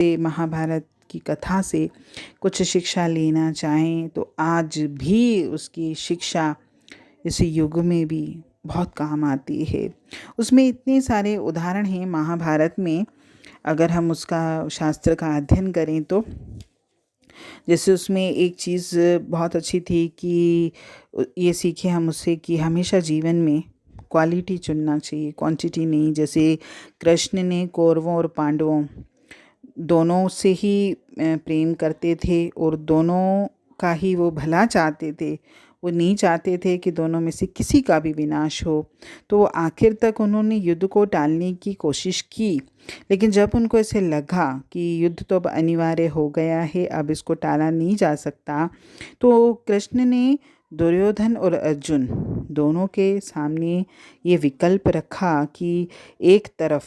महाभारत की कथा से कुछ शिक्षा लेना चाहें तो आज भी उसकी शिक्षा इस युग में भी बहुत काम आती है। उसमें इतने सारे उदाहरण हैं महाभारत में, अगर हम उसका शास्त्र का अध्ययन करें तो। जैसे उसमें एक चीज़ बहुत अच्छी थी कि ये सीखे हम उससे कि हमेशा जीवन में क्वालिटी चुनना चाहिए, क्वांटिटी नहीं। जैसे कृष्ण ने कौरवों और पांडवों दोनों से ही प्रेम करते थे और दोनों का ही वो भला चाहते थे। वो नहीं चाहते थे कि दोनों में से किसी का भी विनाश हो। तो वो आखिर तक उन्होंने युद्ध को टालने की कोशिश की, लेकिन जब उनको ऐसे लगा कि युद्ध तो अब अनिवार्य हो गया है, अब इसको टाला नहीं जा सकता, तो कृष्ण ने दुर्योधन और अर्जुन दोनों के सामने ये विकल्प रखा कि एक तरफ,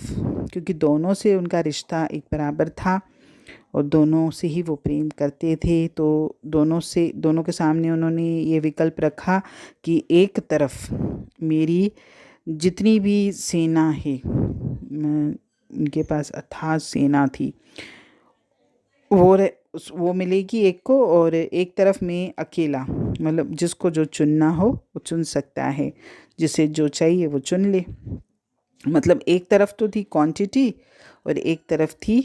क्योंकि दोनों से उनका रिश्ता एक बराबर था और दोनों से ही वो प्रेम करते थे, तो दोनों के सामने उन्होंने ये विकल्प रखा कि एक तरफ मेरी जितनी भी सेना है, उनके पास अथाह सेना थी, वो मिलेगी एक को, और एक तरफ मैं अकेला, मतलब जिसको जो चुनना हो वो चुन सकता है, जिसे जो चाहिए वो चुन ले। मतलब एक तरफ तो थी क्वांटिटी और एक तरफ थी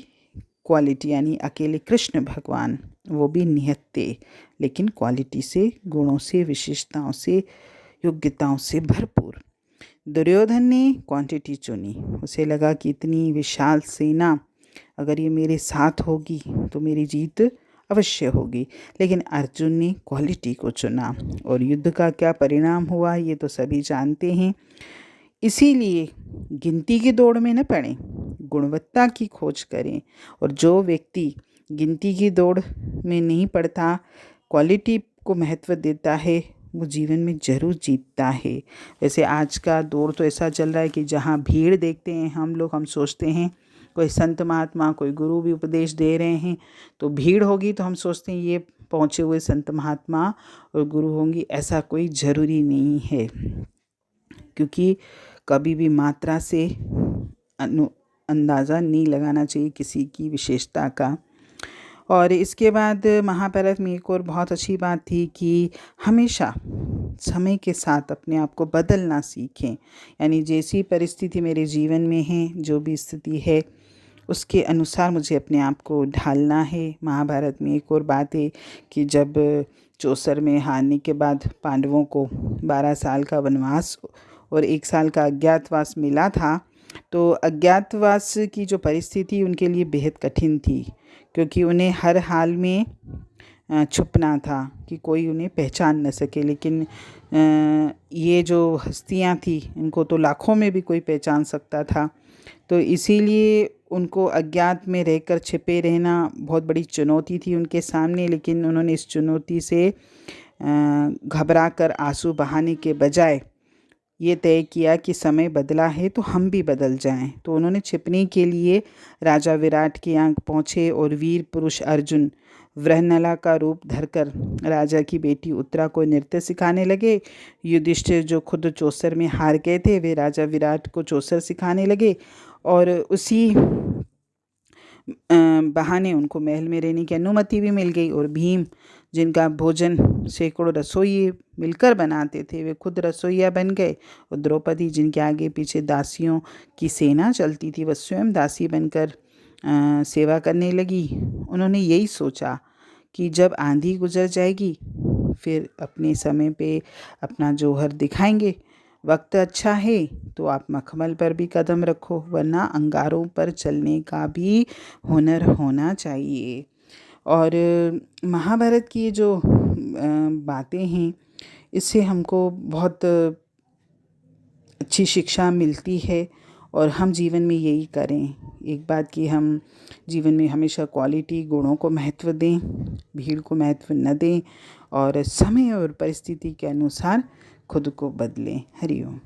क्वालिटी, यानी अकेले कृष्ण भगवान, वो भी निहत्ते, लेकिन क्वालिटी से, गुणों से, विशेषताओं से, योग्यताओं से भरपूर। दुर्योधन ने क्वांटिटी चुनी। उसे लगा कि इतनी विशाल सेना अगर ये मेरे साथ होगी तो मेरी जीत अवश्य होगी। लेकिन अर्जुन ने क्वालिटी को चुना और युद्ध का क्या परिणाम हुआ ये तो सभी जानते हैं। इसीलिए गिनती की दौड़ में न पड़ें, गुणवत्ता की खोज करें। और जो व्यक्ति गिनती की दौड़ में नहीं पड़ता, क्वालिटी को महत्व देता है, वो जीवन में ज़रूर जीतता है। वैसे आज का दौर तो ऐसा चल रहा है कि जहाँ भीड़ देखते हैं हम सोचते हैं कोई संत महात्मा, कोई गुरु भी उपदेश दे रहे हैं तो भीड़ होगी, तो हम सोचते हैं ये पहुँचे हुए संत महात्मा और गुरु होंगी। ऐसा कोई ज़रूरी नहीं है, क्योंकि कभी भी मात्रा से अंदाज़ा नहीं लगाना चाहिए किसी की विशेषता का। और इसके बाद महाभारत में एक और बहुत अच्छी बात थी कि हमेशा समय के साथ अपने आप को बदलना सीखें। यानी जैसी परिस्थिति मेरे जीवन में है, जो भी स्थिति है, उसके अनुसार मुझे अपने आप को ढालना है। महाभारत में एक और बात है कि जब चौसर में हारने के बाद पांडवों को 12 साल का वनवास और 1 साल का अज्ञातवास मिला था, तो अज्ञातवास की जो परिस्थिति उनके लिए बेहद कठिन थी, क्योंकि उन्हें हर हाल में छुपना था कि कोई उन्हें पहचान न सके। लेकिन ये जो हस्तियां थी, इनको तो लाखों में भी कोई पहचान सकता था, तो इसीलिए उनको अज्ञात में रहकर छिपे रहना बहुत बड़ी चुनौती थी उनके सामने। लेकिन उन्होंने इस चुनौती से घबरा कर आंसू बहाने के बजाय ये तय किया कि समय बदला है तो हम भी बदल जाएं। तो उन्होंने छिपने के लिए राजा विराट के यहाँ पहुँचे और वीर पुरुष अर्जुन वृहनला का रूप धरकर राजा की बेटी उत्तरा को नृत्य सिखाने लगे। युधिष्ठिर जो खुद चौसर में हार गए थे, वे राजा विराट को चौसर सिखाने लगे और उसी बहाने उनको महल में रहने की अनुमति भी मिल गई। और भीम, जिनका भोजन सैकड़ों रसोइये मिलकर बनाते थे, वे खुद रसोइया बन गए। और द्रौपदी, जिनके आगे पीछे दासियों की सेना चलती थी, वह स्वयं दासी बनकर सेवा करने लगी। उन्होंने यही सोचा कि जब आंधी गुजर जाएगी फिर अपने समय पे अपना जौहर दिखाएंगे। वक्त अच्छा है तो आप मखमल पर भी कदम रखो, वरना अंगारों पर चलने का भी हुनर होना चाहिए। और महाभारत की जो बातें हैं, इससे हमको बहुत अच्छी शिक्षा मिलती है और हम जीवन में यही करें। एक बात कि हम जीवन में हमेशा क्वालिटी, गुणों को महत्व दें, भीड़ को महत्व न दें, और समय और परिस्थिति के अनुसार खुद को बदलें। हरि ओम।